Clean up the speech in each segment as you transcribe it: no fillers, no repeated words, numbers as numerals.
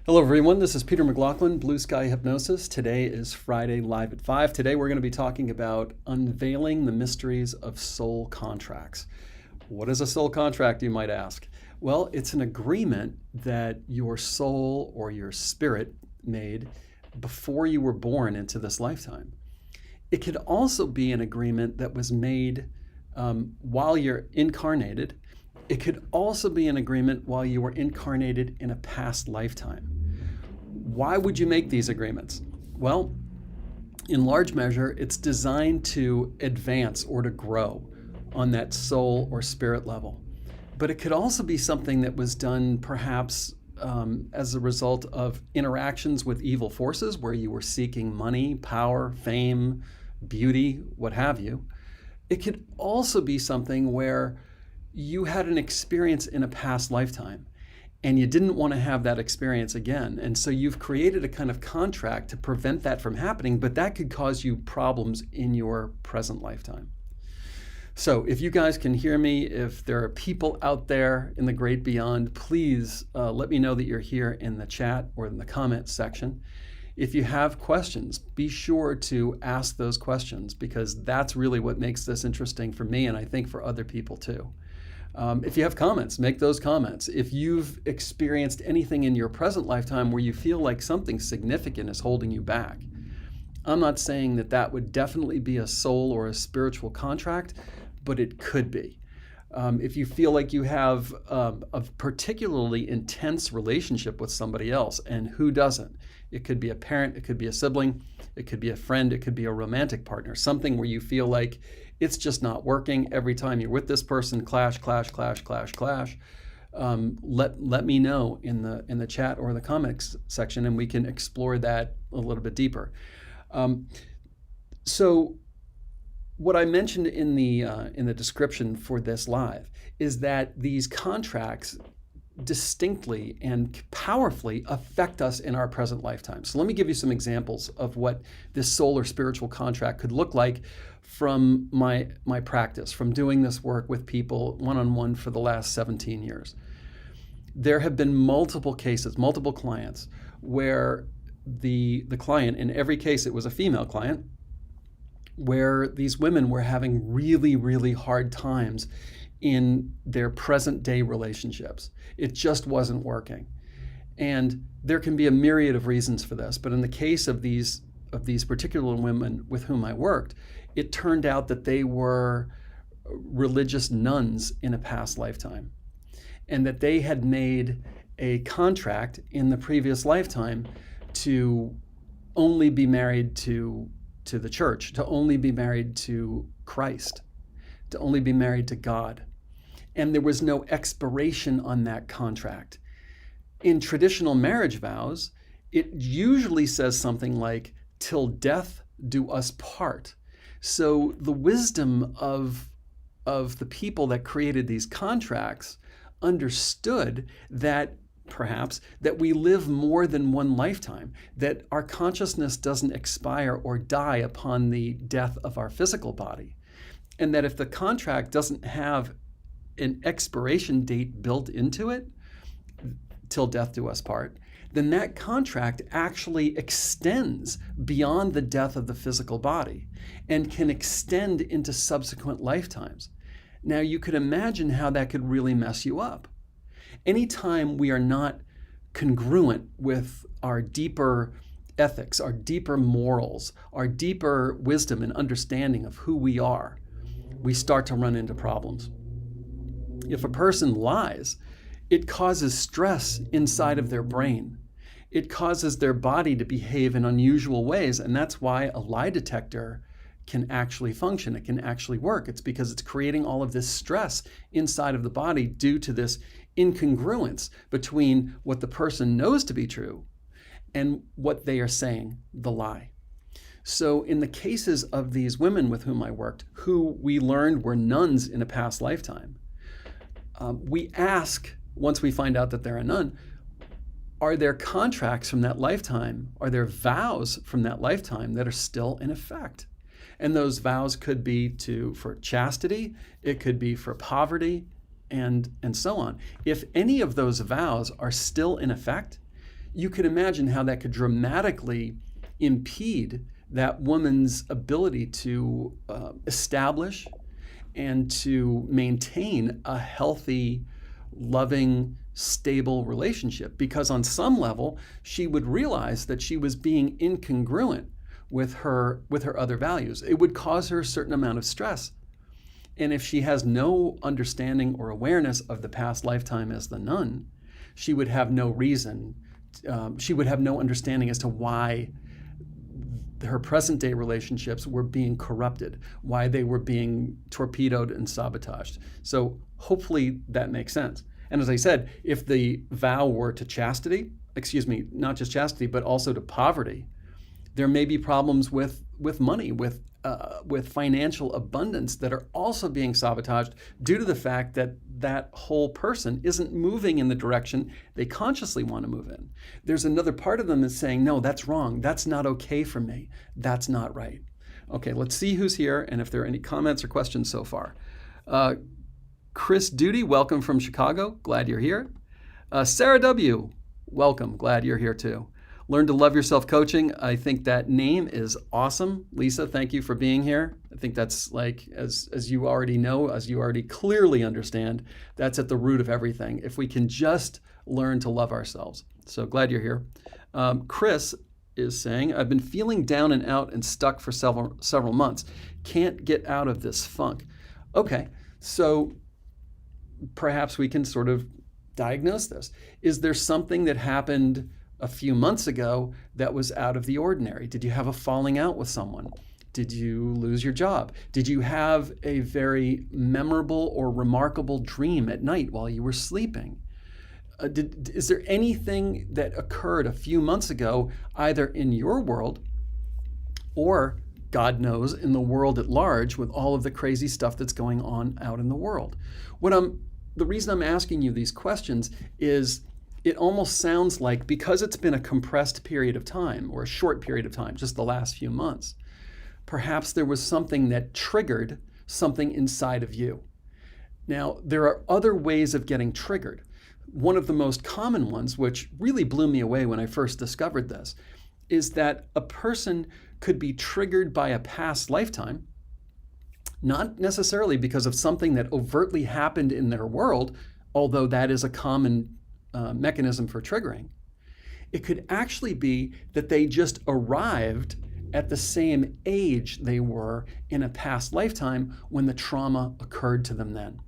Hello everyone, this is Peter McLaughlin, BlueSky Hypnosis. Today is Friday, live at 5. Today we're going to be talking about unveiling the mysteries of soul contracts. What is a soul contract, you might ask? Well, it's an agreement that your soul or your spirit made before you were born into this lifetime. It could also be an agreement that was made while you're incarnated. It could also be an agreement while you were incarnated in a past lifetime. Why would you make these agreements? Well, in large measure, it's designed to advance or to grow on that soul or spirit level. But it could also be something that was done perhaps as a result of interactions with evil forces where you were seeking money, power, fame, beauty, what have you. It could also be something where you had an experience in a past lifetime and you didn't want to have that experience again. And so you've created a kind of contract to prevent that from happening, but that could cause you problems in your present lifetime. So if you guys can hear me, if there are people out there in the great beyond, please let me know that you're here in the chat or in the comment section. If you have questions, be sure to ask those questions because that's really what makes this interesting for me and I think for other people too. If you have comments, make those comments. If you've experienced anything in your present lifetime where you feel like something significant is holding you back, I'm not saying that that would definitely be a soul or a spiritual contract, but it could be. If you feel like you have a particularly intense relationship with somebody else, and who doesn't? It could be a parent, it could be a sibling, it could be a friend, it could be a romantic partner, something where you feel like it's just not working. Every time you're with this person, clash, clash, clash, clash, clash. Let me know in the chat or the comments section, and we can explore that a little bit deeper. So what I mentioned in the description for this live is that these contracts distinctly and powerfully affect us in our present lifetime. So let me give you some examples of what this soul or spiritual contract could look like from my practice, from doing this work with people one-on-one for the last 17 years. There have been multiple cases, multiple clients, where the client, in every case it was a female client, where these women were having really, really hard times in their present day relationships. It just wasn't working. And there can be a myriad of reasons for this, but in the case of these particular women with whom I worked, it turned out that they were religious nuns in a past lifetime, and that they had made a contract in the previous lifetime to only be married to the church, to only be married to Christ, to only be married to God. And there was no expiration on that contract. In traditional marriage vows, it usually says something like, "Till death do us part." So the wisdom of the people that created these contracts understood that perhaps that we live more than one lifetime, that our consciousness doesn't expire or die upon the death of our physical body. And that if the contract doesn't have an expiration date built into it, till death do us part, then that contract actually extends beyond the death of the physical body and can extend into subsequent lifetimes. Now you could imagine how that could really mess you up. Anytime we are not congruent with our deeper ethics, our deeper morals, our deeper wisdom and understanding of who we are, we start to run into problems. If a person lies, it causes stress inside of their brain. It causes their body to behave in unusual ways, and that's why a lie detector can actually function. It can actually work. It's because it's creating all of this stress inside of the body due to this incongruence between what the person knows to be true and what they are saying, the lie. So in the cases of these women with whom I worked, who we learned were nuns in a past lifetime, we ask, once we find out that they're a nun, are there contracts from that lifetime, are there vows from that lifetime that are still in effect? And those vows could be for chastity, it could be for poverty, and so on. If any of those vows are still in effect, you can imagine how that could dramatically impede that woman's ability to establish and to maintain a healthy, loving, stable relationship. Because on some level, she would realize that she was being incongruent with her other values. It would cause her a certain amount of stress. And if she has no understanding or awareness of the past lifetime as the nun, she would have no reason, she would have no understanding as to why her present day relationships were being corrupted, why they were being torpedoed and sabotaged. So hopefully that makes sense. And as I said, if the vow were to chastity, not just chastity, but also to poverty, there may be problems with money, with financial abundance that are also being sabotaged due to the fact that that whole person isn't moving in the direction they consciously want to move in. There's another part of them that's saying, no, that's wrong. That's not okay for me. That's not right. Okay, let's see who's here and if there are any comments or questions so far. Chris Duty, welcome from Chicago. Glad you're here. Sarah W., welcome. Glad you're here too. Learn to Love Yourself Coaching. I think that name is awesome. Lisa, thank you for being here. I think that's like, as you already know, as you already clearly understand, that's at the root of everything. If we can just learn to love ourselves. So glad you're here. Chris is saying, I've been feeling down and out and stuck for several months. Can't get out of this funk. Okay, so perhaps we can sort of diagnose this. Is there something that happened a few months ago that was out of the ordinary? Did you have a falling out with someone? Did you lose your job? Did you have a very memorable or remarkable dream at night while you were sleeping? Is there anything that occurred a few months ago, either in your world or, God knows, in the world at large with all of the crazy stuff that's going on out in the world? The reason I'm asking you these questions is it almost sounds like, because it's been a compressed period of time or a short period of time, just the last few months, perhaps there was something that triggered something inside of you. Now, there are other ways of getting triggered. One of the most common ones, which really blew me away when I first discovered this, is that a person could be triggered by a past lifetime, not necessarily because of something that overtly happened in their world, although that is a common mechanism for triggering. It could actually be that they just arrived at the same age they were in a past lifetime when the trauma occurred to them then.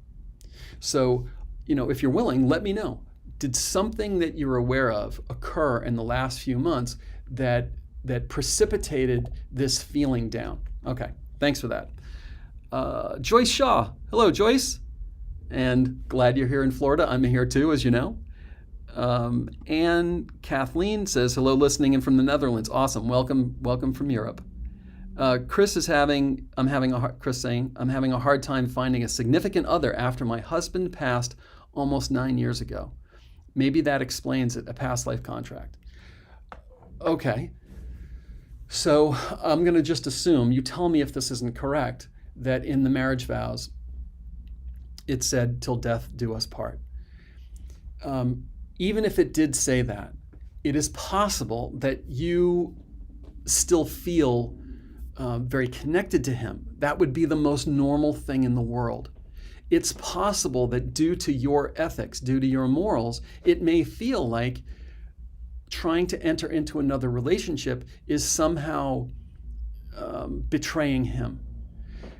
So, if you're willing, let me know. Did something that you're aware of occur in the last few months that precipitated this feeling down? Okay, thanks for that. Joyce Shaw. Hello, Joyce. And glad you're here in Florida. I'm here too, as you know. And Kathleen says, hello, listening in from the Netherlands. Awesome. Welcome from Europe. Chris saying, I'm having a hard time finding a significant other after my husband passed almost 9 years ago. Maybe that explains it, a past life contract. Okay. So I'm going to just assume, you tell me if this isn't correct, that in the marriage vows, it said, till death do us part. Even if it did say that, it is possible that you still feel very connected to him. That would be the most normal thing in the world. It's possible that due to your ethics, due to your morals, it may feel like trying to enter into another relationship is somehow betraying him.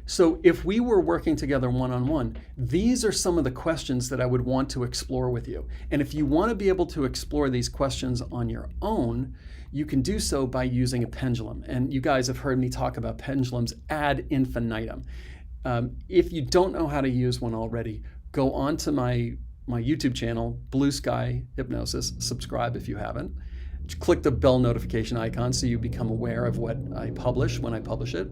So if we were working together one-on-one, these are some of the questions that I would want to explore with you. And if you want to be able to explore these questions on your own, you can do so by using a pendulum. And you guys have heard me talk about pendulums ad infinitum. If you don't know how to use one already, go on to my YouTube channel, BlueSky Hypnosis. Subscribe if you haven't. Click the bell notification icon so you become aware of what I publish when I publish it.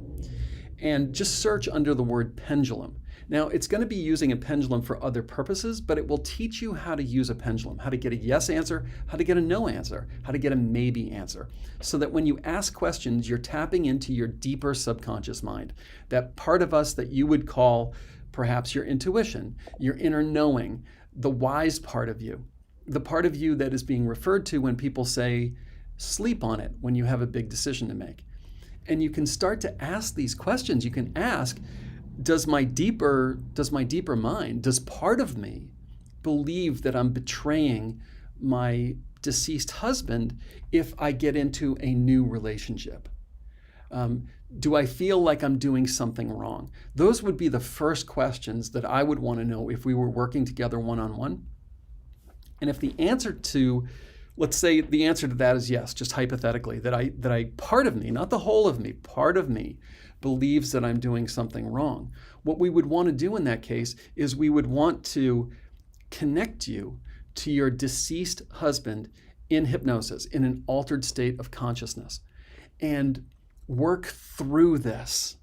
And just search under the word pendulum. Now, it's going to be using a pendulum for other purposes, but it will teach you how to use a pendulum, how to get a yes answer, how to get a no answer, how to get a maybe answer, so that when you ask questions, you're tapping into your deeper subconscious mind, that part of us that you would call perhaps your intuition, your inner knowing, the wise part of you, the part of you that is being referred to when people say, sleep on it when you have a big decision to make. And you can start to ask these questions. You can ask, does my deeper mind, does part of me believe that I'm betraying my deceased husband if I get into a new relationship? Do I feel like I'm doing something wrong? Those would be the first questions that I would want to know if we were working together one-on-one. And if the answer to, let's say the answer to that is yes, just hypothetically, that I part of me, not the whole of me, part of me believes that I'm doing something wrong. What we would want to do in that case is we would want to connect you to your deceased husband in hypnosis, in an altered state of consciousness, and work through this.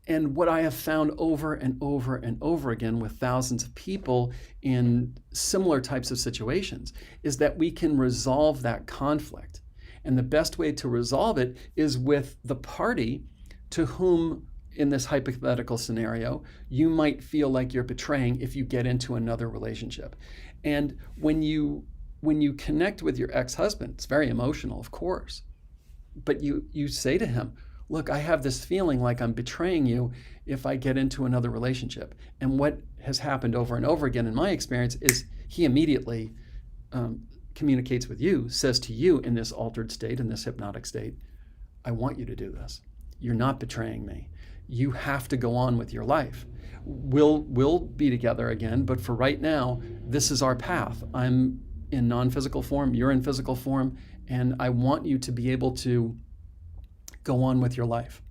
And what I have found over and over and over again with thousands of people in similar types of situations is that we can resolve that conflict. And the best way to resolve it is with the party to whom, in this hypothetical scenario, you might feel like you're betraying if you get into another relationship. And when you connect with your ex-husband, it's very emotional, of course, but you say to him, look, I have this feeling like I'm betraying you if I get into another relationship. And what has happened over and over again in my experience is he immediately communicates with you, says to you in this altered state, in this hypnotic state, I want you to do this. You're not betraying me. You have to go on with your life. We'll be together again, but for right now, this is our path. I'm in non-physical form, you're in physical form, and I want you to be able to go on with your life.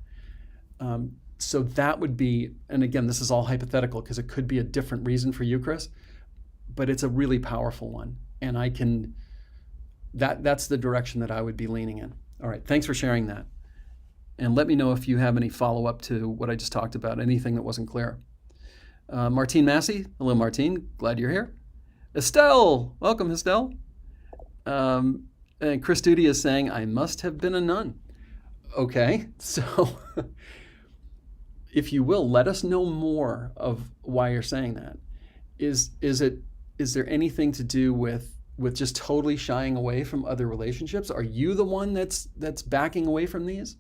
So that would be, and again, this is all hypothetical because it could be a different reason for you, Chris, but it's a really powerful one. And that's the direction that I would be leaning in. All right, thanks for sharing that. And let me know if you have any follow-up to what I just talked about, anything that wasn't clear. Martine Massey, hello Martine, glad you're here. Estelle, welcome Estelle. And Chris Duty is saying, I must have been a nun. Okay, so if you will, let us know more of why you're saying that. Is there anything to do with just totally shying away from other relationships? Are you the one that's backing away from these?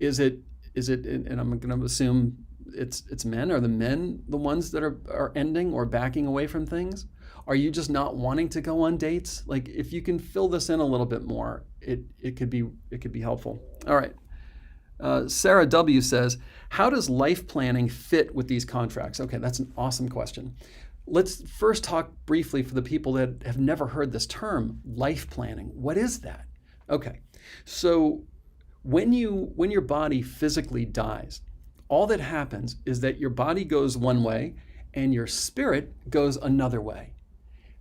Is it, and I'm going to assume it's men. Are the men the ones that are ending or backing away from things? Are you just not wanting to go on dates? Like, if you can fill this in a little bit more, it could be helpful. All right. Sarah W. says, how does life planning fit with these contracts? Okay, that's an awesome question. Let's first talk briefly for the people that have never heard this term, life planning. What is that? Okay, so when your body physically dies, all that happens is that your body goes one way and your spirit goes another way.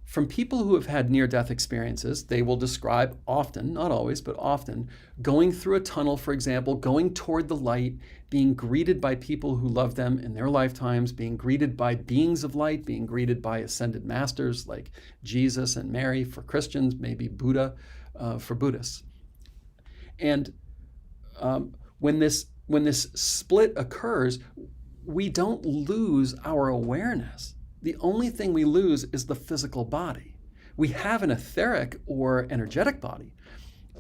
From people who have had near-death experiences, they will describe often, not always, but often, going through a tunnel, for example, going toward the light, being greeted by people who love them in their lifetimes, being greeted by beings of light, being greeted by ascended masters like Jesus and Mary for Christians, maybe Buddha for Buddhists. And when this split occurs, we don't lose our awareness. The only thing we lose is the physical body. We have an etheric or energetic body,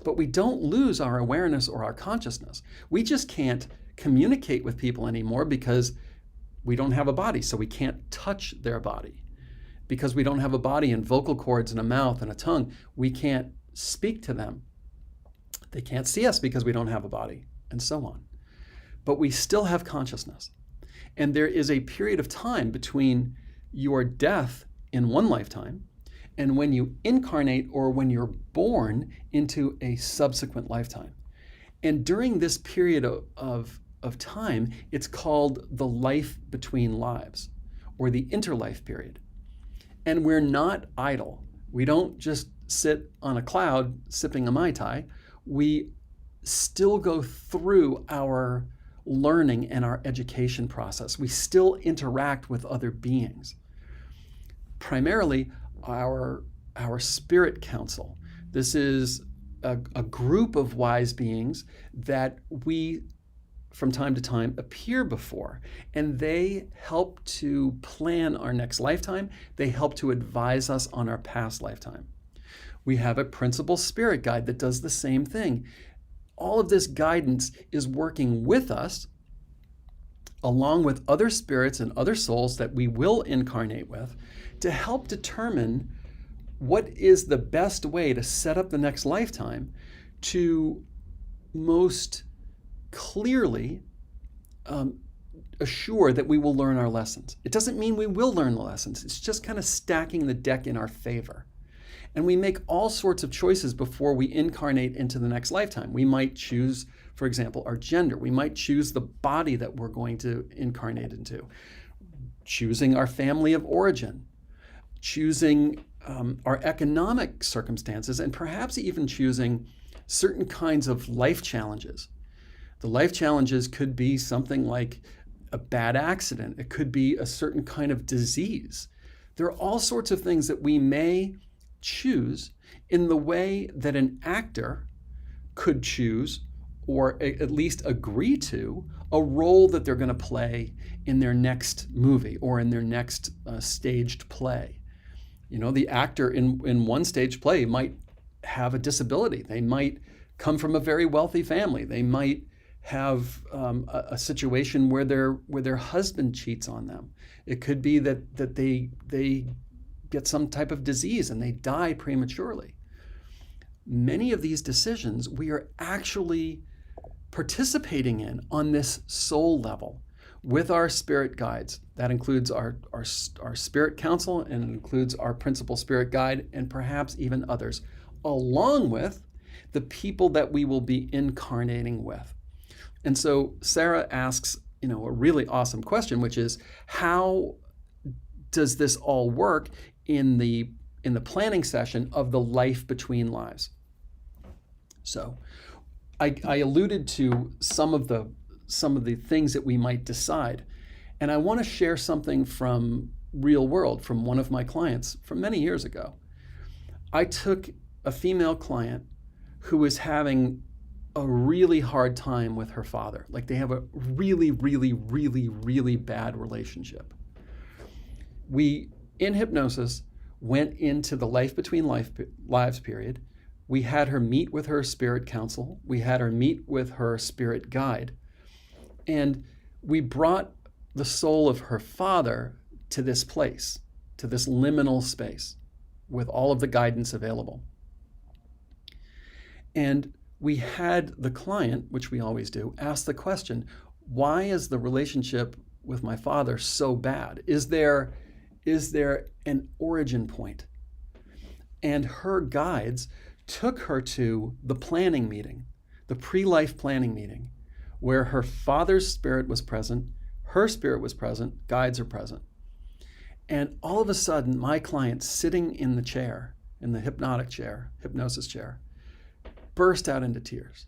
but we don't lose our awareness or our consciousness. We just can't communicate with people anymore because we don't have a body, so we can't touch their body. Because we don't have a body and vocal cords and a mouth and a tongue, we can't speak to them. They can't see us because we don't have a body, and so on. But we still have consciousness. And there is a period of time between your death in one lifetime and when you incarnate or when you're born into a subsequent lifetime. And during this period of time, it's called the life between lives, or the interlife period. And we're not idle. We don't just sit on a cloud sipping a Mai Tai. We still go through our learning and our education process. We still interact with other beings. Primarily, our spirit council. This is a group of wise beings that we from time to time appear before, and they help to plan our next lifetime. They help to advise us on our past lifetime. We have a principal spirit guide that does the same thing. All of this guidance is working with us, along with other spirits and other souls that we will incarnate with, to help determine what is the best way to set up the next lifetime to most clearly assure that we will learn our lessons. It doesn't mean we will learn the lessons. It's just kind of stacking the deck in our favor. And we make all sorts of choices before we incarnate into the next lifetime. We might choose, for example, our gender. We might choose the body that we're going to incarnate into, choosing our family of origin, choosing our economic circumstances, and perhaps even choosing certain kinds of life challenges. The life challenges could be something like a bad accident. It could be a certain kind of disease. There are all sorts of things that we may choose in the way that an actor could choose, or at least agree to, a role that they're going to play in their next movie or in their next staged play. You know, the actor in one stage play might have a disability. They might come from a very wealthy family. They might have a situation where their husband cheats on them. It could be that they get some type of disease and they die prematurely. Many of these decisions we are actually participating in on this soul level with our spirit guides. That includes our spirit council, and it includes our principal spirit guide, and perhaps even others, along with the people that we will be incarnating with. And so Sarah asks, a really awesome question, which is, how does this all work in the planning session of the life between lives? So I alluded to some of the things that we might decide. And I want to share something from real world, from one of my clients from many years ago. I took a female client who was having a really hard time with her father. Like, they have a really, really, really, really bad relationship. We, in hypnosis, went into the life between lives period. We had her meet with her spirit council. We had her meet with her spirit guide. And we brought the soul of her father to this place, to this liminal space, with all of the guidance available. And we had the client, which we always do, ask the question, why is the relationship with my father so bad? Is there an origin point? And her guides took her to the planning meeting, the pre-life planning meeting, where her father's spirit was present, her spirit was present, guides are present. And all of a sudden, my client, sitting in the chair, in the hypnosis chair, burst out into tears,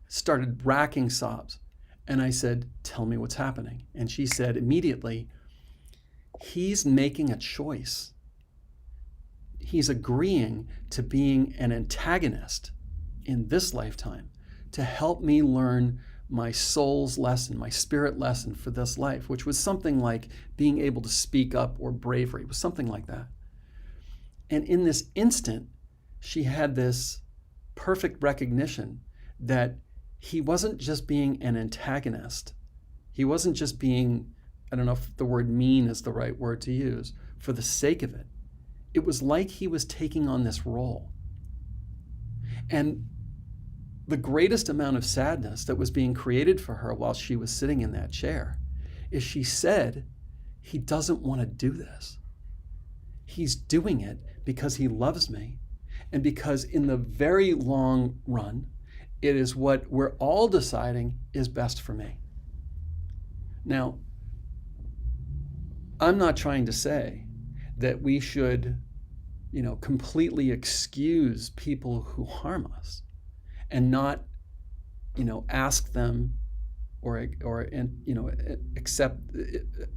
started racking sobs. And I said, tell me what's happening. And she said immediately, he's making a choice. He's agreeing to being an antagonist in this lifetime to help me learn my soul's lesson, my spirit lesson for this life, which was something like being able to speak up, or bravery. It was something like that. And in this instant, she had this perfect recognition that he wasn't just being an antagonist. He wasn't just being, I don't know if the word mean is the right word to use, for the sake of it. It was like he was taking on this role. And the greatest amount of sadness that was being created for her while she was sitting in that chair is she said, he doesn't want to do this. He's doing it because he loves me, and because in the very long run, it is what we're all deciding is best for me. Now, I'm not trying to say that we should, completely excuse people who harm us and not, ask them or accept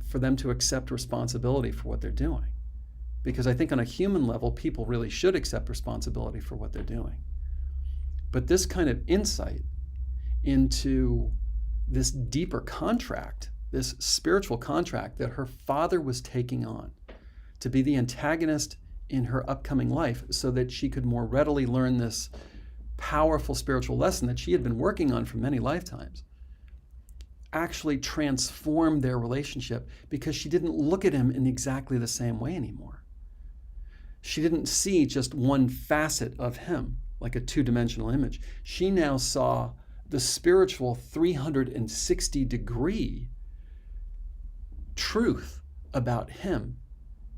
for them to accept responsibility for what they're doing. Because I think on a human level, people really should accept responsibility for what they're doing. But this kind of insight into this deeper contract, this spiritual contract that her father was taking on to be the antagonist in her upcoming life so that she could more readily learn this powerful spiritual lesson that she had been working on for many lifetimes, actually transformed their relationship because she didn't look at him in exactly the same way anymore. She didn't see just one facet of him, like a two-dimensional image. She now saw the spiritual 360-degree truth about him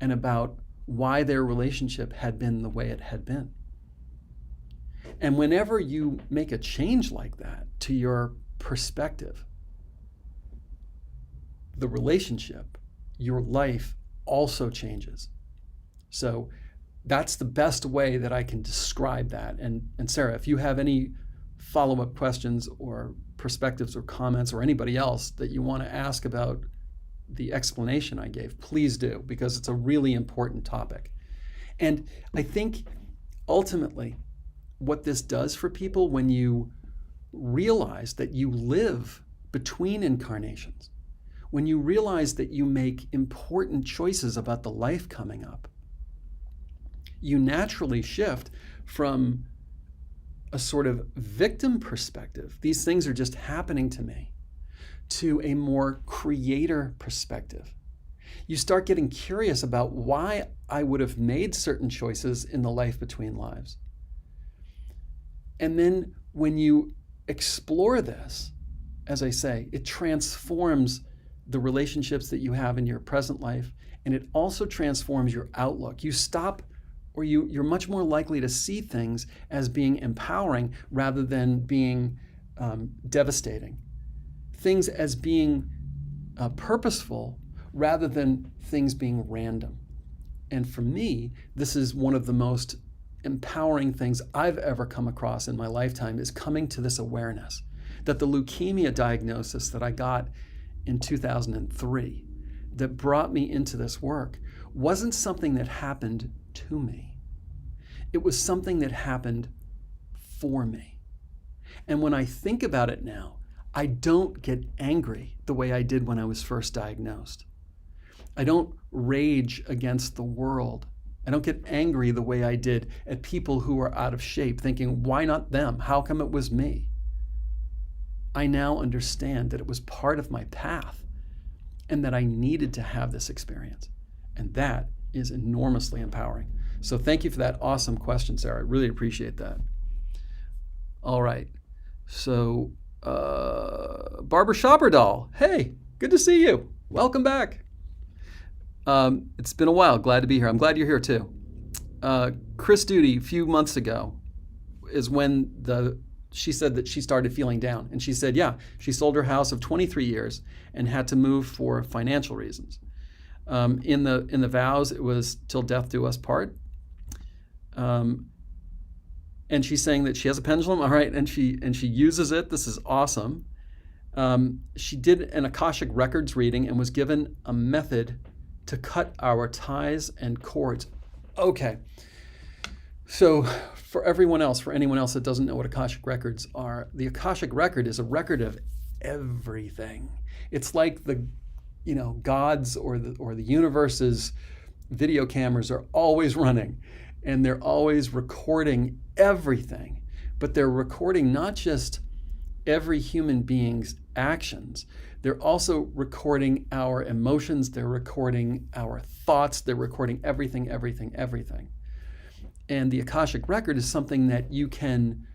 and about why their relationship had been the way it had been. And whenever you make a change like that to your perspective, the relationship, your life also changes. So that's the best way that I can describe that. And Sarah, if you have any follow-up questions or perspectives or comments or anybody else that you want to ask about the explanation I gave, please do, because it's a really important topic. And I think ultimately what this does for people when you realize that you live between incarnations, when you realize that you make important choices about the life coming up, you naturally shift from a sort of victim perspective, these things are just happening to me, to a more creator perspective. You start getting curious about why I would have made certain choices in the life between lives. And then when you explore this, as I say, it transforms the relationships that you have in your present life, and it also transforms your outlook. You stop, or you're much more likely to see things as being empowering rather than being devastating. Things as being purposeful rather than things being random. And for me, this is one of the most empowering things I've ever come across in my lifetime, is coming to this awareness that the leukemia diagnosis that I got in 2003 that brought me into this work wasn't something that happened to me. It was something that happened for me. And when I think about it now, I don't get angry the way I did when I was first diagnosed. I don't rage against the world. I don't get angry the way I did at people who are out of shape, thinking, why not them? How come it was me? I now understand that it was part of my path and that I needed to have this experience. And that is enormously empowering. So thank you for that awesome question, Sarah. I really appreciate that. All right. So Barbara Shopperdoll, hey, good to see you. Welcome back. It's been a while. Glad to be here. I'm glad you're here too. Chris Duty, a few months ago, is when she said that she started feeling down. And she said, yeah, she sold her house of 23 years and had to move for financial reasons. In the vows, it was till death do us part. And she's saying that she has a pendulum, all right, and she uses it. This is awesome. She did an Akashic Records reading and was given a method to cut our ties and cords. Okay. So for anyone else that doesn't know what Akashic Records are, the Akashic Record is a record of everything. It's like the God's or the universe's video cameras are always running, and they're always recording everything. But they're recording not just every human being's actions, they're also recording our emotions, they're recording our thoughts, they're recording everything. And the Akashic Record is something that you can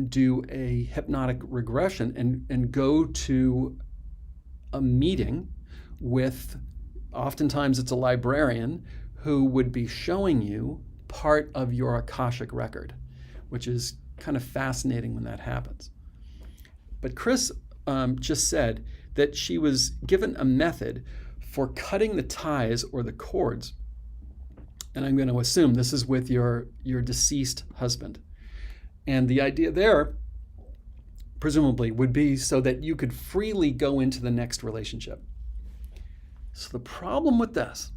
do a hypnotic regression and go to a meeting with, oftentimes it's a librarian, who would be showing you part of your Akashic Record, which is kind of fascinating when that happens. But Chris just said that she was given a method for cutting the ties or the cords, and I'm going to assume this is with your deceased husband. And the idea there, presumably, would be so that you could freely go into the next relationship. So the problem with this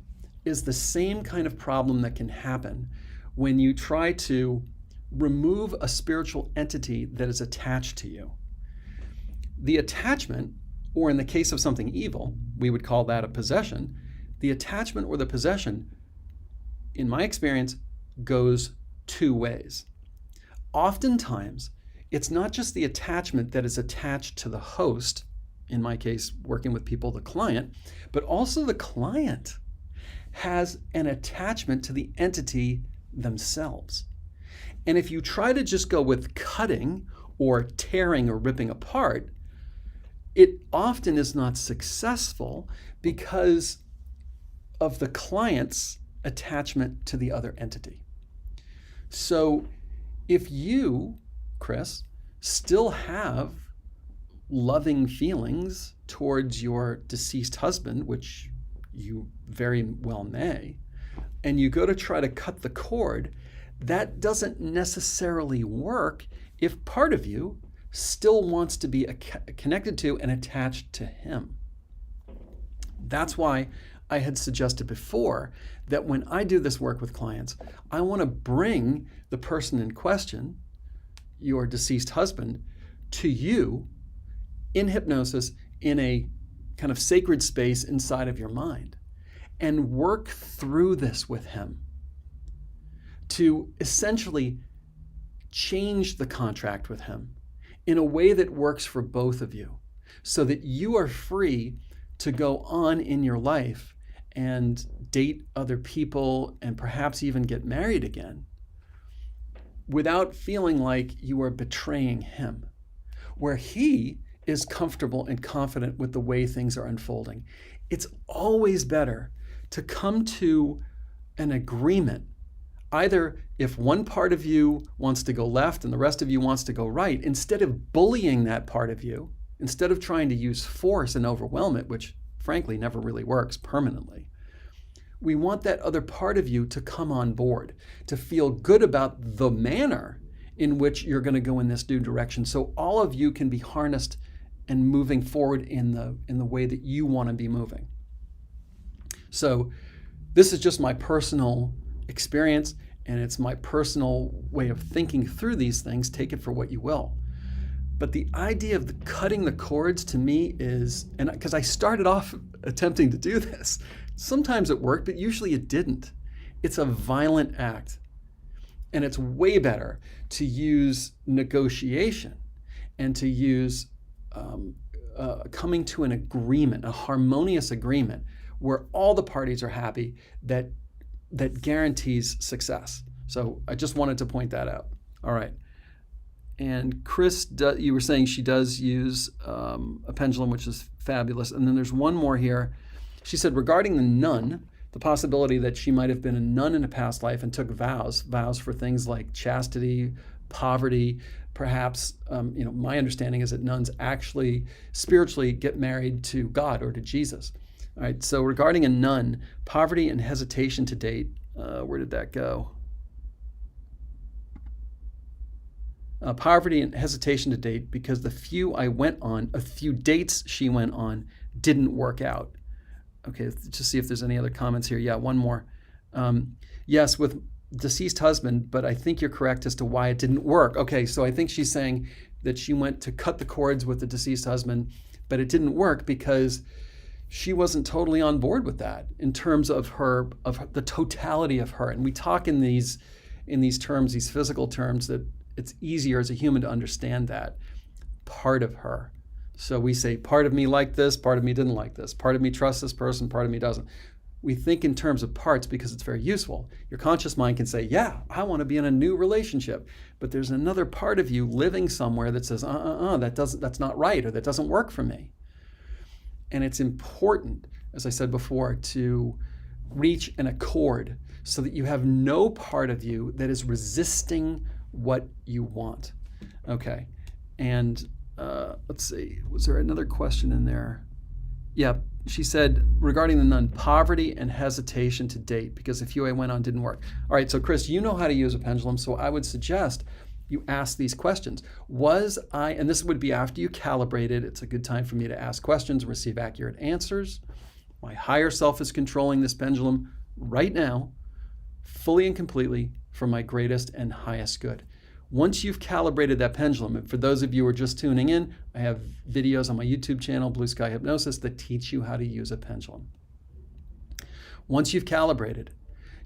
is the same kind of problem that can happen when you try to remove a spiritual entity that is attached to you. The attachment, or in the case of something evil, we would call that a possession. The attachment or the possession, in my experience, goes two ways. Oftentimes, it's not just the attachment that is attached to the host, in my case, working with people, the client, but also the client has an attachment to the entity themselves. And if you try to just go with cutting or tearing or ripping apart, it often is not successful because of the client's attachment to the other entity. So if you, Chris, still have loving feelings towards your deceased husband, which you very well may, and you go to try to cut the cord, that doesn't necessarily work if part of you still wants to be connected to and attached to him. That's why I had suggested before that when I do this work with clients, I want to bring the person in question, your deceased husband, to you in hypnosis in a kind of sacred space inside of your mind and work through this with him to essentially change the contract with him in a way that works for both of you so that you are free to go on in your life and date other people and perhaps even get married again without feeling like you are betraying him, where he is comfortable and confident with the way things are unfolding. It's always better to come to an agreement, either if one part of you wants to go left and the rest of you wants to go right, instead of bullying that part of you, instead of trying to use force and overwhelm it, which frankly never really works permanently. We want that other part of you to come on board, to feel good about the manner in which you're going to go in this new direction, so all of you can be harnessed and moving forward in the way that you want to be moving. So this is just my personal experience, and it's my personal way of thinking through these things. Take it for what you will. But the idea of cutting the cords to me is, and because I started off attempting to do this, sometimes it worked, but usually it didn't. It's a violent act. And it's way better to use negotiation and to use coming to an agreement, a harmonious agreement, where all the parties are happy, that guarantees success. So I just wanted to point that out. All right. And Chris, you were saying she does use a pendulum, which is fabulous. And then there's one more here. She said, regarding the nun, the possibility that she might have been a nun in a past life and took vows for things like chastity, poverty, perhaps, my understanding is that nuns actually spiritually get married to God or to Jesus. All right, so regarding a nun, poverty and hesitation to date, where did that go? Poverty and hesitation to date because a few dates she went on didn't work out. Okay, let's just see if there's any other comments here. Yeah, one more. Yes, with deceased husband, but I think you're correct as to why it didn't work. Okay, so I think she's saying that she went to cut the cords with the deceased husband, but it didn't work because she wasn't totally on board with that in terms of the totality of her. And we talk in these terms, these physical terms, that it's easier as a human to understand that part of her. So we say, part of me liked this, part of me didn't like this, part of me trusts this person, part of me doesn't. We think in terms of parts because it's very useful. Your conscious mind can say, yeah, I want to be in a new relationship. But there's another part of you living somewhere that says, that's not right, or that doesn't work for me. And it's important, as I said before, to reach an accord so that you have no part of you that is resisting what you want. Okay, and let's see, was there another question in there? Yeah, she said, regarding the nun, poverty and hesitation to date, because a few I went on didn't work. All right, so Chris, you know how to use a pendulum, so I would suggest you ask these questions. And this would be after you calibrated, it's a good time for me to ask questions and receive accurate answers. My higher self is controlling this pendulum right now, fully and completely for my greatest and highest good. Once you've calibrated that pendulum, and for those of you who are just tuning in, I have videos on my YouTube channel, BlueSky Hypnosis, that teach you how to use a pendulum. Once you've calibrated,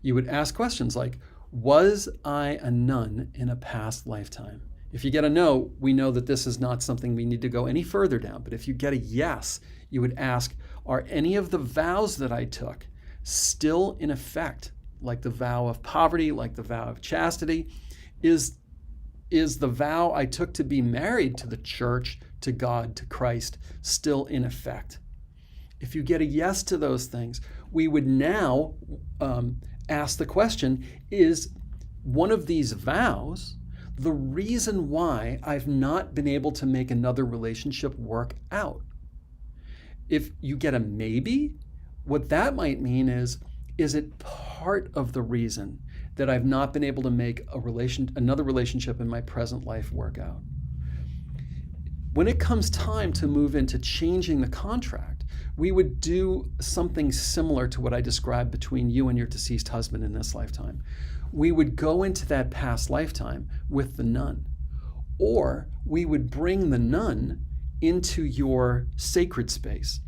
you would ask questions like, was I a nun in a past lifetime? If you get a no, we know that this is not something we need to go any further down. But if you get a yes, you would ask, are any of the vows that I took still in effect? Like the vow of poverty, like the vow of chastity? Is the vow I took to be married to the church, to God, to Christ, still in effect? If you get a yes to those things, we would now ask the question, is one of these vows the reason why I've not been able to make another relationship work out? If you get a maybe, what that might mean is it part of the reason that I've not been able to make another relationship in my present life work out? When it comes time to move into changing the contract, we would do something similar to what I described between you and your deceased husband in this lifetime. We would go into that past lifetime with the nun, or we would bring the nun into your sacred space,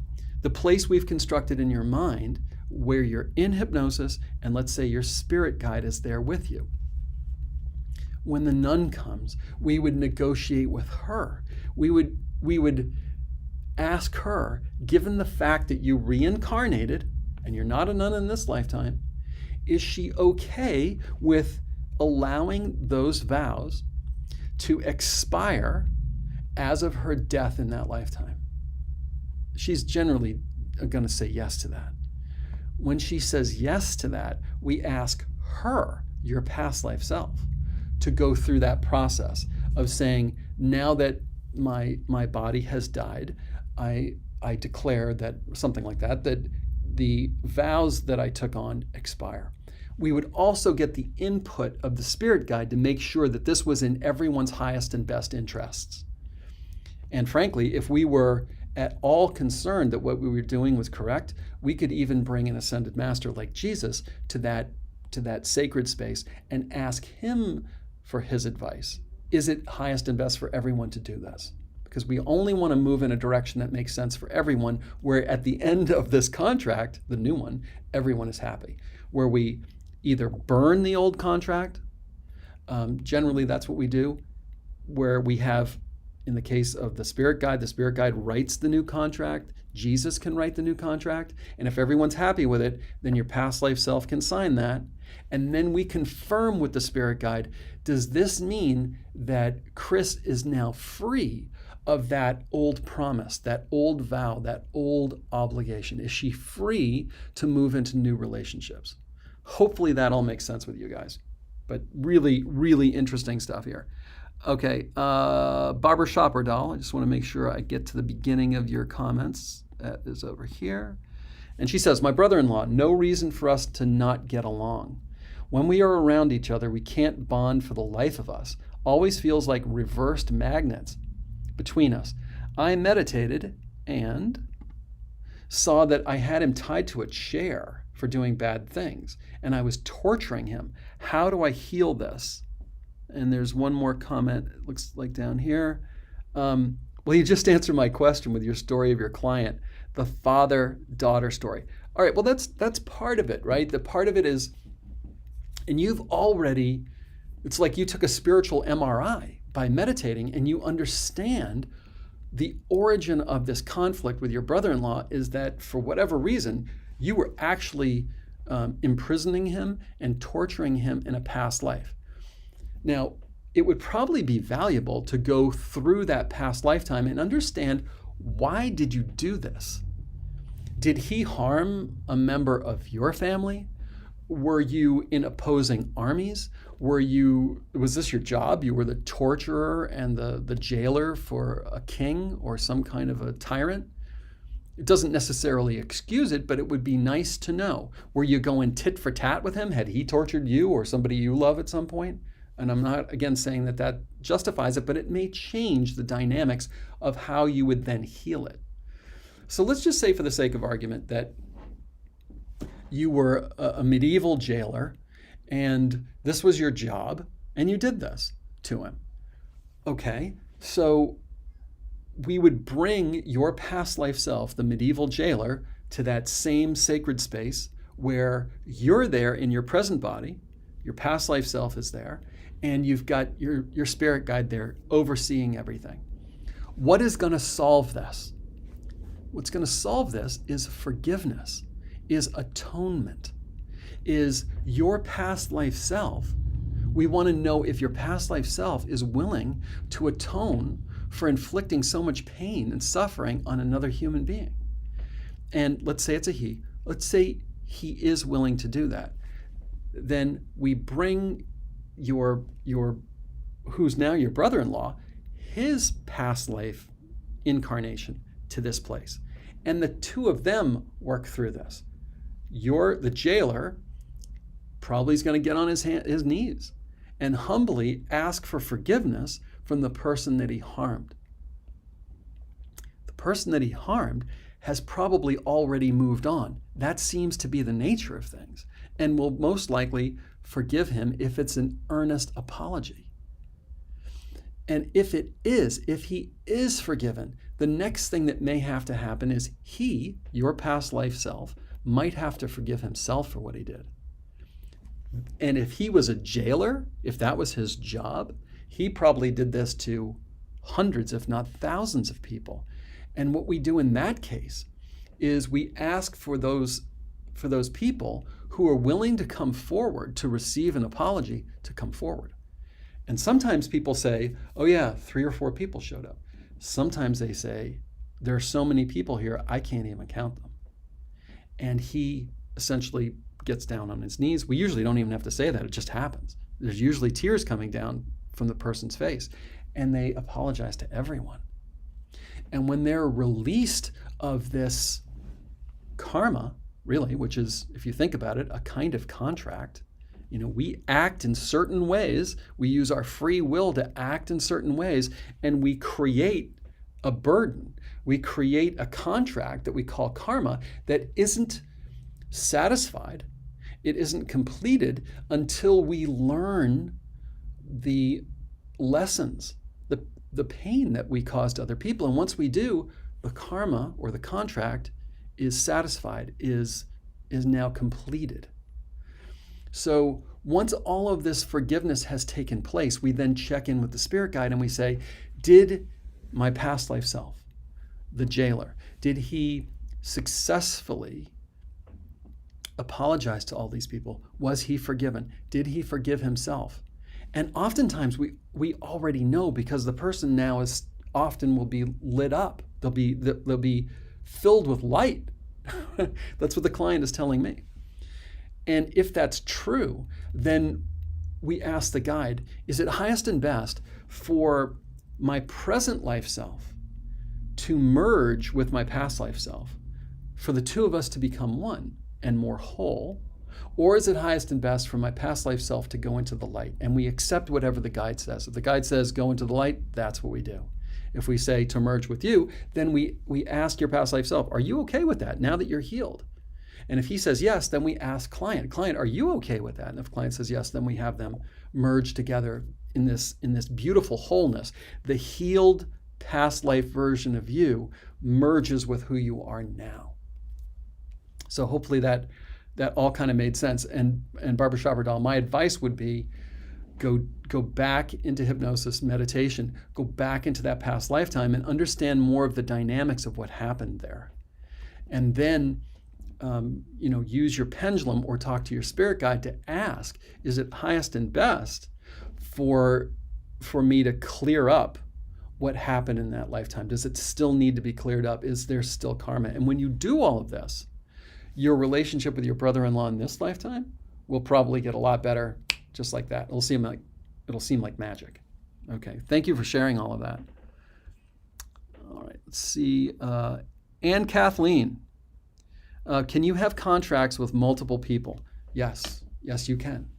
the place we've constructed in your mind where you're in hypnosis, and let's say your spirit guide is there with you. When the nun comes, we would negotiate with her. We would ask her, given the fact that you reincarnated and you're not a nun in this lifetime, is she okay with allowing those vows to expire as of her death in that lifetime? She's generally going to say yes to that. When she says yes to that, we ask her, your past life self, to go through that process of saying, now that my body has died, I declare that, something like that the vows that I took on expire. We would also get the input of the spirit guide to make sure that this was in everyone's highest and best interests. And frankly, if we were at all concerned that what we were doing was correct, we could even bring an ascended master like Jesus to that sacred space and ask him for his advice. Is it highest and best for everyone to do this? Because we only want to move in a direction that makes sense for everyone, where at the end of this contract, the new one, everyone is happy. Where we either burn the old contract, generally that's what we do, where we have, in the case of the spirit guide writes the new contract. Jesus can write the new contract. And if everyone's happy with it, then your past life self can sign that. And then we confirm with the spirit guide, does this mean that Chris is now free of that old promise, that old vow, that old obligation? Is she free to move into new relationships? Hopefully that all makes sense with you guys. But really, really interesting stuff here. Okay, Barber Shopper Doll, I just want to make sure I get to the beginning of your comments. That is over here. And she says, my brother-in-law, no reason for us to not get along. When we are around each other, we can't bond for the life of us. Always feels like reversed magnets between us. I meditated and saw that I had him tied to a chair for doing bad things, and I was torturing him. How do I heal this? And there's one more comment, it looks like down here. Well, you just answered my question with your story of your client, the father-daughter story. All right, well, that's part of it, right? The part of it is, and you've already, it's like you took a spiritual MRI by meditating, and you understand the origin of this conflict with your brother-in-law is that for whatever reason, you were actually imprisoning him and torturing him in a past life. Now, it would probably be valuable to go through that past lifetime and understand, why did you do this? Did he harm a member of your family? Were you in opposing armies? Was this your job? You were the torturer and the jailer for a king or some kind of a tyrant? It doesn't necessarily excuse it, but it would be nice to know. Were you going tit for tat with him? Had he tortured you or somebody you love at some point? And I'm not, again, saying that justifies it, but it may change the dynamics of how you would then heal it. So let's just say, for the sake of argument, that you were a medieval jailer and this was your job and you did this to him. Okay, so we would bring your past life self, the medieval jailer, to that same sacred space where you're there in your present body, your past life self is there, and you've got your spirit guide there overseeing everything. What is going to solve this? What's going to solve this is forgiveness, is atonement, is your past life self. We want to know if your past life self is willing to atone for inflicting so much pain and suffering on another human being. And let's say it's a he. Let's say he is willing to do that. Then we bring your who's now your brother-in-law, his past life incarnation to this place. And the two of them work through this. The jailer probably is going to get on his knees and humbly ask for forgiveness from the person that he harmed. The person that he harmed has probably already moved on. That seems to be the nature of things, and will most likely forgive him if it's an earnest apology. And if he is forgiven, the next thing that may have to happen is he, your past life self, might have to forgive himself for what he did. And if he was a jailer, if that was his job, he probably did this to hundreds, if not thousands of people. And what we do in that case is we ask for those people who are willing to come forward to receive an apology to come forward. And sometimes people say, oh yeah, 3 or 4 people showed up. Sometimes they say, there are so many people here, I can't even count them. And he essentially gets down on his knees. We usually don't even have to say that, it just happens. There's usually tears coming down from the person's face, and they apologize to everyone. And when they're released of this karma, really, which is, if you think about it, a kind of contract, we act in certain ways, we use our free will to act in certain ways, and we create a burden. We create a contract that we call karma that isn't satisfied. It isn't completed until we learn the lessons, the pain that we caused other people. And once we do, the karma or the contract is satisfied, is now completed. So once all of this forgiveness has taken place, we then check in with the spirit guide and we say, did my past life self, the jailer, did he successfully apologize to all these people? Was he forgiven? Did he forgive himself? And oftentimes we already know, because the person now will be lit up. They'll be filled with light. That's what the client is telling me. And if that's true, then we ask the guide, is it highest and best for my present life self to merge with my past life self, for the two of us to become one and more whole? Or is it highest and best for my past life self to go into the light? And we accept whatever the guide says. If the guide says go into the light, that's what we do. If we say to merge with you, then we ask your past life self, are you okay with that now that you're healed? And if he says yes, then we ask client, are you okay with that? And if client says yes, then we have them merge together in this beautiful wholeness. The healed past life version of you merges with who you are now. So hopefully that all kind of made sense. And Barbara Schreiber-Dahl, my advice would be go back into hypnosis, meditation, go back into that past lifetime and understand more of the dynamics of what happened there. And then use your pendulum or talk to your spirit guide to ask, is it highest and best for me to clear up what happened in that lifetime? Does it still need to be cleared up? Is there still karma? And when you do all of this, your relationship with your brother-in-law in this lifetime will probably get a lot better, just like that. It'll seem like magic. Okay, thank you for sharing all of that. All right, let's see. Anne Kathleen, can you have contracts with multiple people? Yes, you can.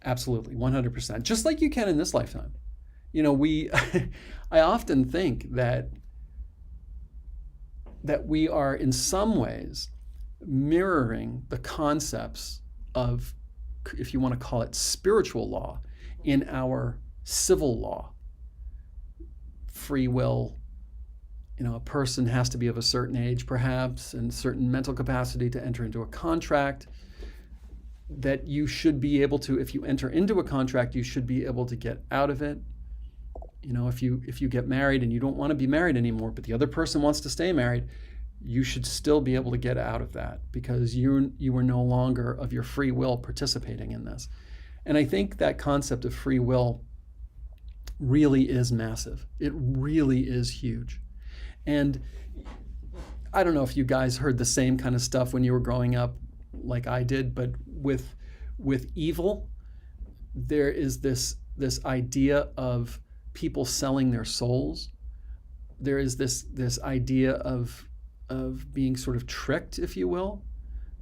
Absolutely, 100%. Just like you can in this lifetime. I often think that we are in some ways mirroring the concepts of, if you want to call it spiritual law, in our civil law, free will. A person has to be of a certain age, perhaps, and certain mental capacity to enter into a contract, that you should be able to, if you enter into a contract, you should be able to get out of it. If you get married and you don't want to be married anymore, but the other person wants to stay married, you should still be able to get out of that because you were no longer of your free will participating in this. And I think that concept of free will really is massive. It really is huge. And I don't know if you guys heard the same kind of stuff when you were growing up like I did, but with evil, there is this idea of people selling their souls. There is this idea of being sort of tricked, if you will,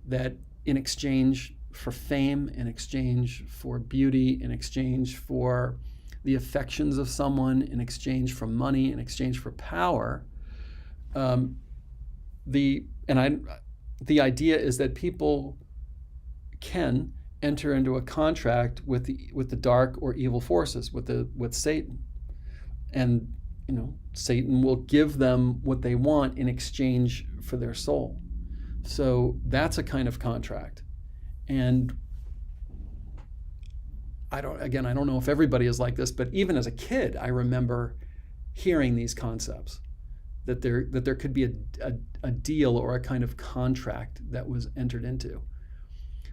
that in exchange for fame, in exchange for beauty, in exchange for the affections of someone, in exchange for money, in exchange for power, the idea is that people can enter into a contract with the dark or evil forces, with Satan, and Satan will give them what they want in exchange for their soul. So that's a kind of contract. And I don't know if everybody is like this, but even as a kid, I remember hearing these concepts, that there could be a deal or a kind of contract that was entered into.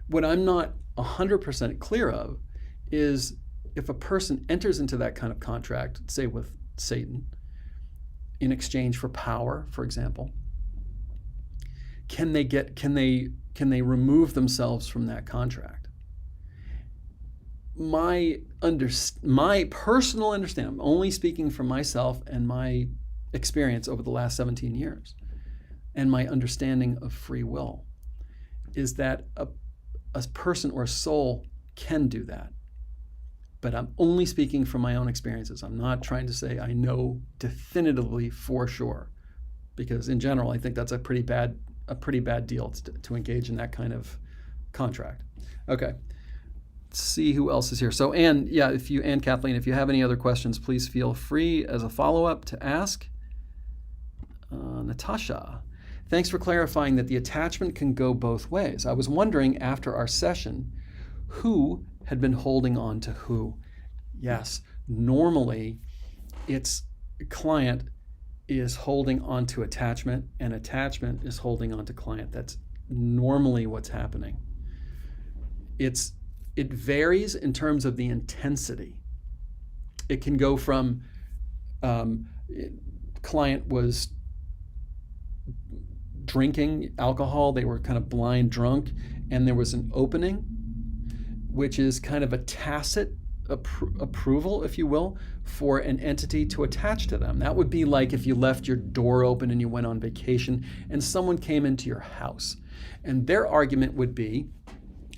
What I'm not 100% clear of is if a person enters into that kind of contract, say with Satan, in exchange for power, for example, can they remove themselves from that contract? My personal understanding, I'm only speaking from myself and my experience over the last 17 years, and my understanding of free will, is that a person or a soul can do that. But I'm only speaking from my own experiences. I'm not trying to say I know definitively for sure, because in general, I think that's a pretty bad deal to engage in that kind of contract. Okay, let's see who else is here. So Anne, Kathleen, if you have any other questions, please feel free as a follow-up to ask. Natasha, thanks for clarifying that the attachment can go both ways. I was wondering after our session, who had been holding on to who? Yes, normally it's client is holding on to attachment and attachment is holding on to client. That's normally what's happening. It varies in terms of the intensity. It can go from client was drinking alcohol, they were kind of blind drunk, and there was an opening, which is kind of a tacit approval, if you will, for an entity to attach to them. That would be like if you left your door open and you went on vacation and someone came into your house. And their argument would be,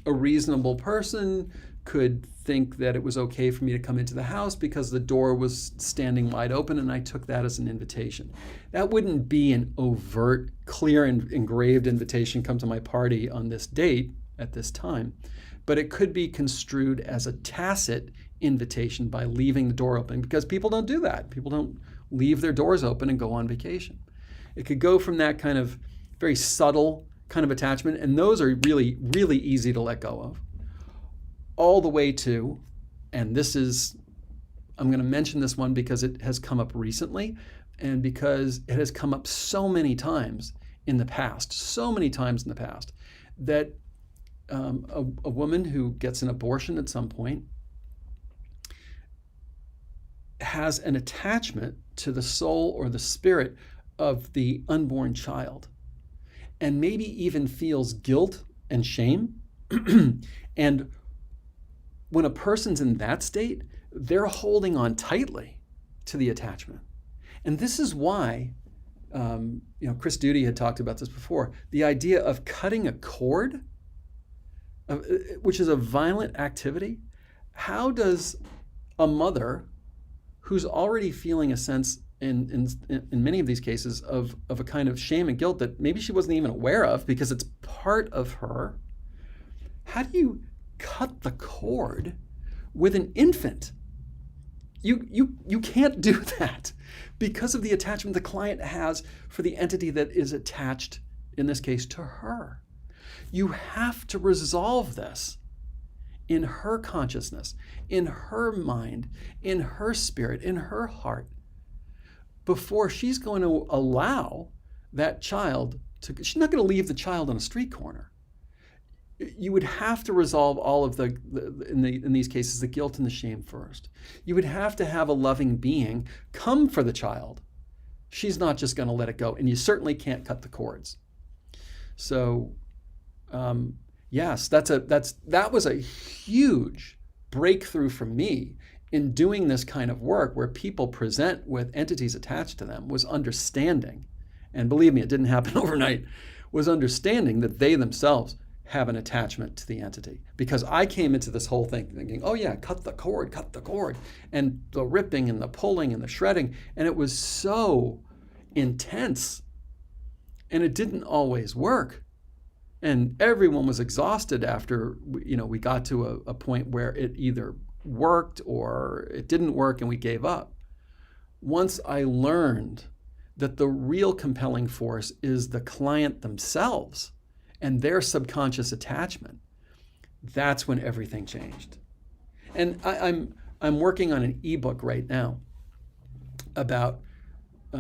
a reasonable person could think that it was okay for me to come into the house because the door was standing wide open and I took that as an invitation. That wouldn't be an overt, clear and engraved invitation, come to my party on this date at this time. But it could be construed as a tacit invitation by leaving the door open, because people don't do that. People don't leave their doors open and go on vacation. It could go from that kind of very subtle kind of attachment, and those are really, really easy to let go of, all the way to, and this is, I'm going to mention this one because it has come up recently and because it has come up so many times in the past, that a woman who gets an abortion at some point has an attachment to the soul or the spirit of the unborn child, and maybe even feels guilt and shame. And when a person's in that state, they're holding on tightly to the attachment. And this is why, Chris Duty had talked about this before, the idea of cutting a cord, which is a violent activity. How does a mother who's already feeling a sense in many of these cases of a kind of shame and guilt that maybe she wasn't even aware of because it's part of her, how do you cut the cord with an infant? You can't do that because of the attachment the client has for the entity that is attached, in this case, to her. You have to resolve this in her consciousness, in her mind, in her spirit, in her heart, before she's going to allow that child to, she's not going to leave the child on a street corner. You would have to resolve all of in these cases, the guilt and the shame first. You would have to have a loving being come for the child. She's not just going to let it go, and you certainly can't cut the cords. So, yes, that was a huge breakthrough for me in doing this kind of work where people present with entities attached to them, was understanding, and believe me, it didn't happen overnight, was understanding that they themselves have an attachment to the entity. Because I came into this whole thing thinking, oh yeah, cut the cord, and the ripping and the pulling and the shredding, and it was so intense, and it didn't always work. And everyone was exhausted after, we got to a point where it either worked or it didn't work and we gave up. Once I learned that the real compelling force is the client themselves and their subconscious attachment, that's when everything changed. And I'm working on an ebook right now about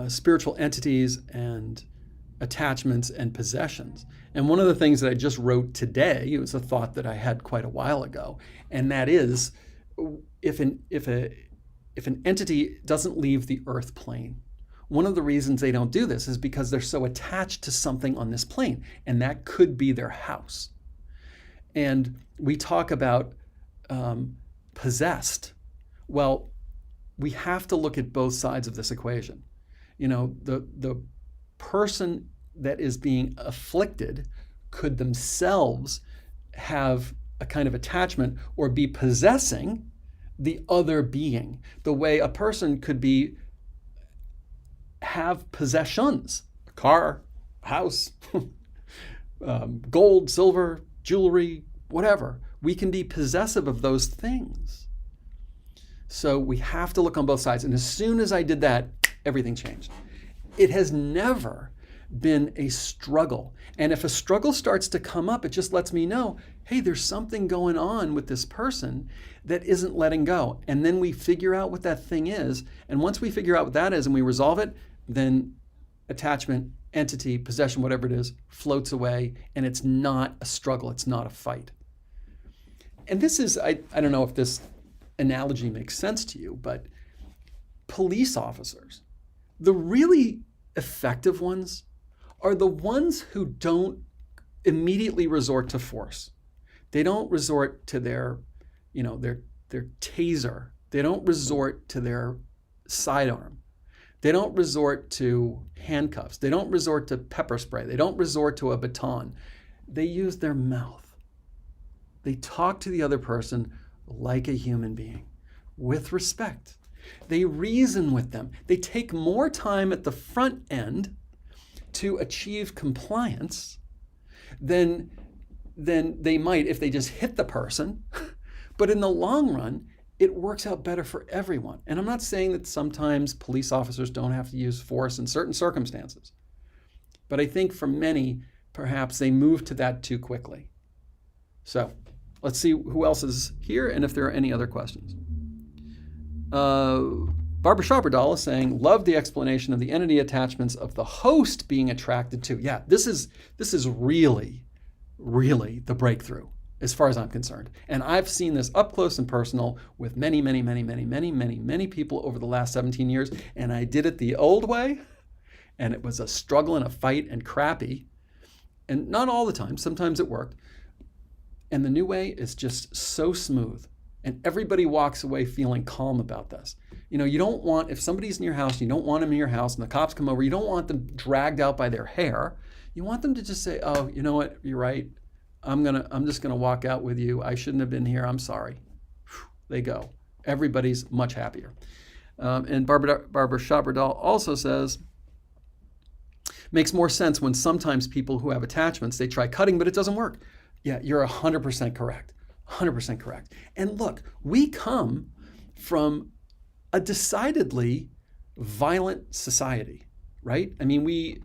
spiritual entities and attachments and possessions. And one of the things that I just wrote today, it was a thought that I had quite a while ago, and that is, if an entity doesn't leave the earth plane, one of the reasons they don't do this is because they're so attached to something on this plane, and that could be their house. And we talk about possessed. Well, we have to look at both sides of this equation. The person that is being afflicted could themselves have a kind of attachment or be possessing the other being, the way a person could have possessions, a car, a house, gold, silver, jewelry, whatever. We can be possessive of those things. So we have to look on both sides. And as soon as I did that, everything changed. It has never been a struggle. And if a struggle starts to come up, it just lets me know, hey, there's something going on with this person that isn't letting go. And then we figure out what that thing is. And once we figure out what that is and we resolve it, then attachment, entity, possession, whatever it is, floats away. And it's not a struggle. It's not a fight. And this is, I don't know if this analogy makes sense to you, but police officers, the really effective ones are the ones who don't immediately resort to force. They don't resort to their taser. They don't resort to their sidearm. They don't resort to handcuffs. They don't resort to pepper spray. They don't resort to a baton. They use their mouth. They talk to the other person like a human being, with respect. They reason with them. They take more time at the front end to achieve compliance than they might if they just hit the person. But in the long run, it works out better for everyone. And I'm not saying that sometimes police officers don't have to use force in certain circumstances. But I think for many, perhaps they move to that too quickly. So let's see who else is here and if there are any other questions. Barbara Shopperdoll is saying, love the explanation of the entity attachments of the host being attracted to. Yeah, this is really, really the breakthrough as far as I'm concerned. And I've seen this up close and personal with many, many, many, many, many, many, many people over the last 17 years. And I did it the old way. And it was a struggle and a fight and crappy. And not all the time. Sometimes it worked. And the new way is just so smooth. And everybody walks away feeling calm about this. You don't want, if somebody's in your house, you don't want them in your house and the cops come over, you don't want them dragged out by their hair. You want them to just say, oh, you know what, you're right. I'm just gonna walk out with you. I shouldn't have been here. I'm sorry. They go. Everybody's much happier. And Barbara Shopperdoll also says, makes more sense when sometimes people who have attachments, they try cutting, but it doesn't work. Yeah, you're 100% correct. 100% correct. And look, we come from a decidedly violent society, right? I mean,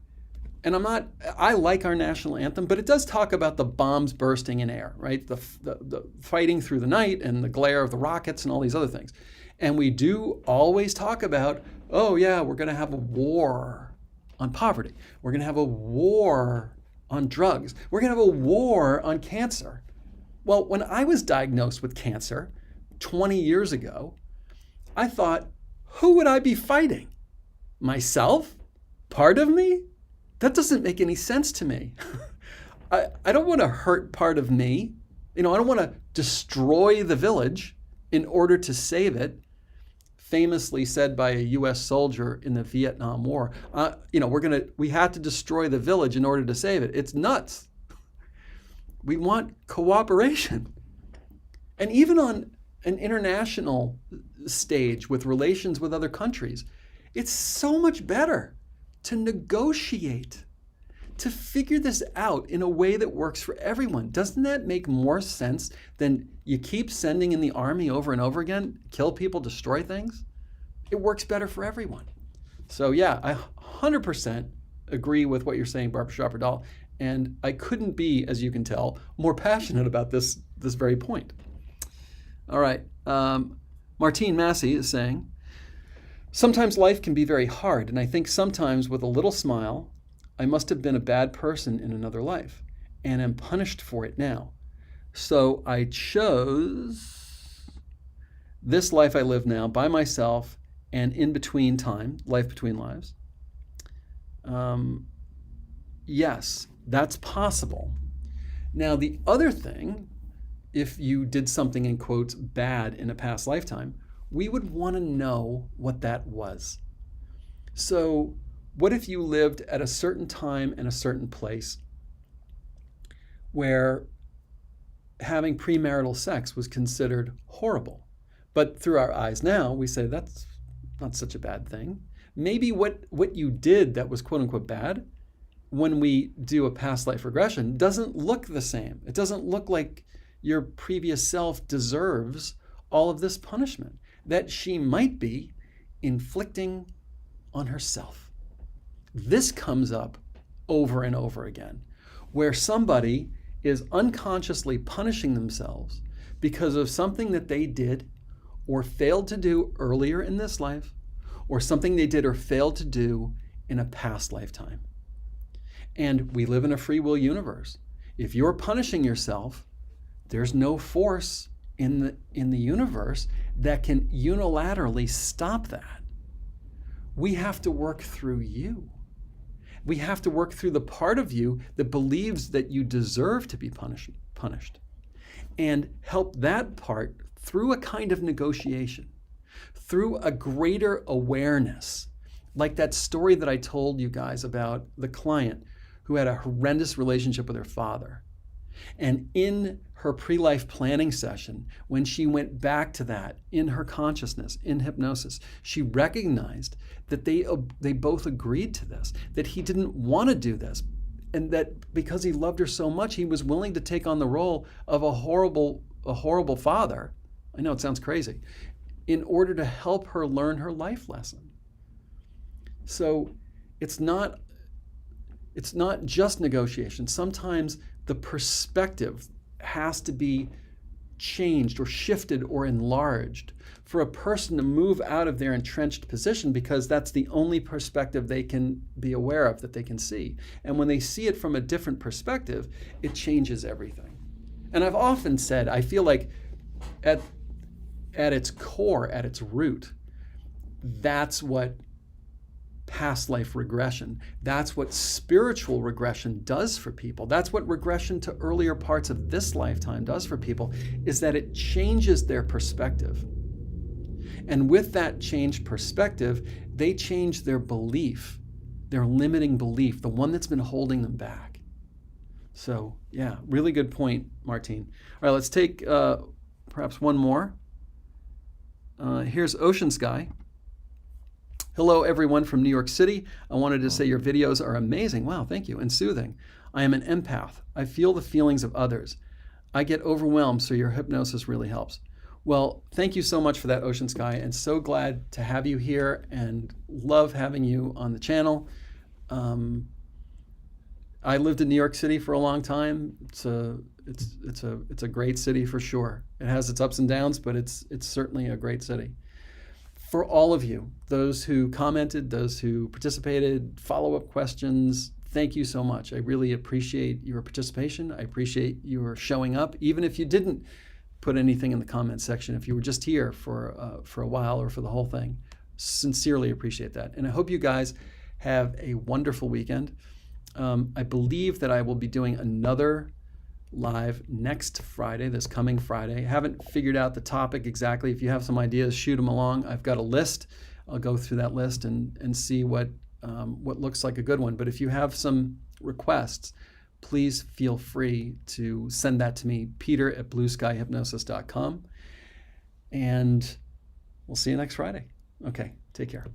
I like our national anthem, but it does talk about the bombs bursting in air, right? The fighting through the night and the glare of the rockets and all these other things. And we do always talk about, oh yeah, we're going to have a war on poverty. We're going to have a war on drugs. We're going to have a war on cancer. Well, when I was diagnosed with cancer 20 years ago, I thought, who would I be fighting? Myself? Part of me? That doesn't make any sense to me. I don't want to hurt part of me. I don't want to destroy the village in order to save it. Famously said by a U.S. soldier in the Vietnam War, we had to destroy the village in order to save it. It's nuts. We want cooperation. And even on an international stage with relations with other countries, it's so much better to negotiate, to figure this out in a way that works for everyone. Doesn't that make more sense than you keep sending in the army over and over again, kill people, destroy things? It works better for everyone. So yeah, I 100% agree with what you're saying, Barbara Schopper Dahl, and I couldn't be, as you can tell, more passionate about this very point. All right, Martine Massey is saying, sometimes life can be very hard, and I think sometimes with a little smile, I must have been a bad person in another life and am punished for it now. So I chose this life I live now by myself and in between time, life between lives. Yes, that's possible. Now, the other thing, if you did something in quotes bad in a past lifetime, we would want to know what that was. So what if you lived at a certain time and a certain place where having premarital sex was considered horrible? But through our eyes now, we say that's not such a bad thing. Maybe what you did that was quote unquote bad, when we do a past life regression, doesn't look the same. It doesn't look like your previous self deserves all of this punishment that she might be inflicting on herself. This comes up over and over again, where somebody is unconsciously punishing themselves because of something that they did or failed to do earlier in this life, or something they did or failed to do in a past lifetime. And we live in a free will universe. If you're punishing yourself, there's no force in the universe that can unilaterally stop that. We have to work through you. We have to work through the part of you that believes that you deserve to be punished, and help that part through a kind of negotiation, through a greater awareness. Like that story that I told you guys about the client who had a horrendous relationship with her father. And in her pre-life planning session, when she went back to that in her consciousness, in hypnosis, she recognized that they both agreed to this, that he didn't want to do this, and that because he loved her so much, he was willing to take on the role of a horrible father. I know it sounds crazy, in order to help her learn her life lesson. So it's not just negotiation. Sometimes the perspective has to be changed or shifted or enlarged for a person to move out of their entrenched position, because that's the only perspective they can be aware of, that they can see. And when they see it from a different perspective, it changes everything. And I've often said, I feel like at its core, at its root, that's what past life regression, that's what spiritual regression does for people. That's what regression to earlier parts of this lifetime does for people, is that it changes their perspective. And with that changed perspective, they change their belief, their limiting belief, the one that's been holding them back. So yeah, really good point, Martine. All right, let's take perhaps one more. Here's Ocean Sky. Hello, everyone from New York City. I wanted to say your videos are amazing. Wow, thank you. And soothing. I am an empath. I feel the feelings of others. I get overwhelmed, so your hypnosis really helps. Well, thank you so much for that, Ocean Sky, and so glad to have you here and love having you on the channel. I lived in New York City for a long time. It's a great city for sure. It has its ups and downs, but it's certainly a great city. For all of you, those who commented, those who participated, follow-up questions, thank you so much. I really appreciate your participation. I appreciate your showing up, even if you didn't put anything in the comment section, if you were just here for a while or for the whole thing. Sincerely appreciate that. And I hope you guys have a wonderful weekend. I believe that I will be doing another live next Friday, this coming Friday. Haven't figured out the topic exactly. If you have some ideas, shoot them along. I've got a list. I'll go through that list and see what looks like a good one. But if you have some requests, please feel free to send that to me, peter@blueskyhypnosis.com. And we'll see you next Friday. Okay, take care.